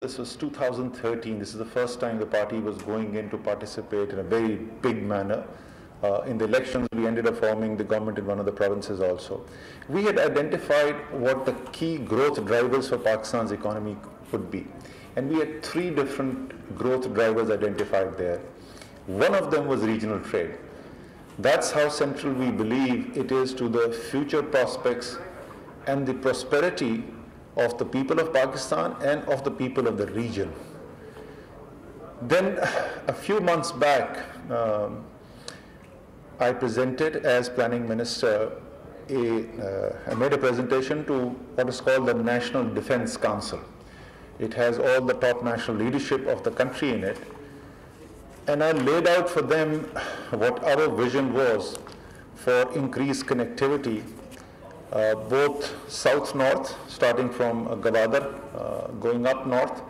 This was 2013. This is the first time the party was going in to participate in a very big manner. In the elections, we ended up forming the government in one of the provinces also. We had identified what the key growth drivers for Pakistan's economy would be. And we had three different growth drivers identified there. One of them was regional trade. That's how central we believe it is to the future prospects and the prosperity of the people of Pakistan and of the people of the region. Then a few months back, I presented as planning minister, I made a presentation to what is called the National Defense Council. It has all the top national leadership of the country in it. And I laid out for them what our vision was for increased connectivity, both south-north, starting from Gwadar, going up north,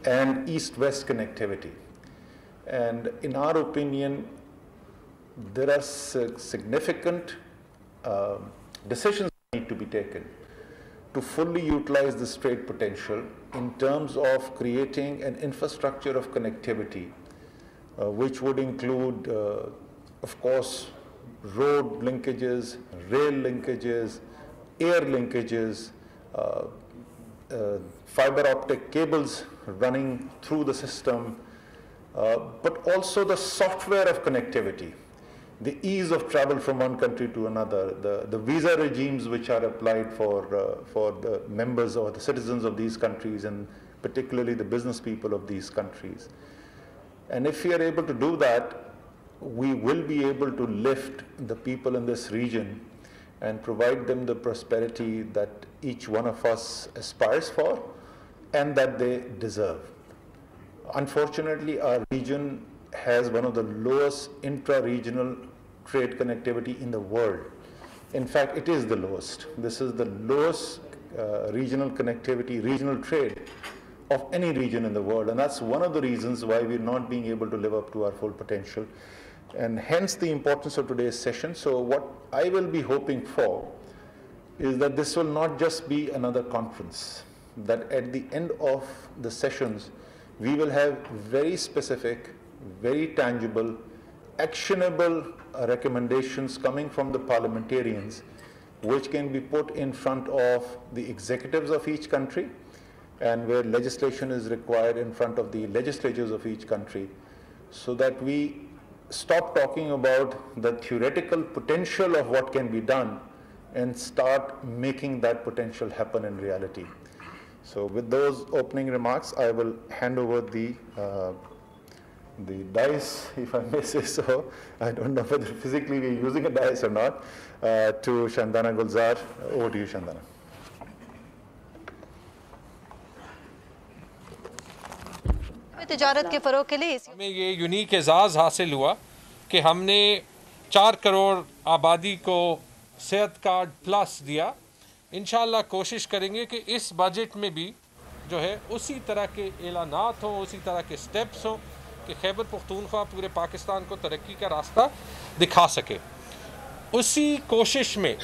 and east-west connectivity. And in our opinion, there are significant decisions that need to be taken to fully utilize this trade potential in terms of creating an infrastructure of connectivity, which would include, of course, road linkages, rail linkages, air linkages, fiber optic cables running through the system, but also the software of connectivity, the ease of travel from one country to another, the visa regimes which are applied for the members or the citizens of these countries, and particularly the business people of these countries. And if we are able to do that, we will be able to lift the people in this region and provide them the prosperity that each one of us aspires for and that they deserve. Unfortunately, our region has one of the lowest intra-regional trade connectivity in the world. In fact, it is the lowest. This is the lowest regional connectivity, regional trade of any region in the world, and that's one of the reasons why we're not being able to live up to our full potential, and hence the importance of today's session. So what I will be hoping for is that this will not just be another conference, that at the end of the sessions we will have very specific, very tangible, actionable recommendations coming from the parliamentarians, which can be put in front of the executives of each country, and where legislation is required in front of the legislatures of each country, so that we stop talking about the theoretical potential of what can be done and start making that potential happen in reality. So with those opening remarks, I will hand over the dais, if I may say so. I don't know whether physically we're using a dais or not, to Shandana Gulzar. Over to you, Shandana. तिजारत के फ़रोग़ के लिए हमें ये unique एजाज़ हासिल हुआ कि हमने 4 करोड़ आबादी को सेहत कार्ड प्लस दिया। इंशाअल्लाह कोशिश करेंगे कि इस बजट में भी जो है उसी तरह के ऐलानात हो, उसी तरह के स्टेप्स हो कि खैबर पख्तूनख्वा पूरे पाकिस्तान को तरक्की का रास्ता दिखा सके। उसी कोशिश में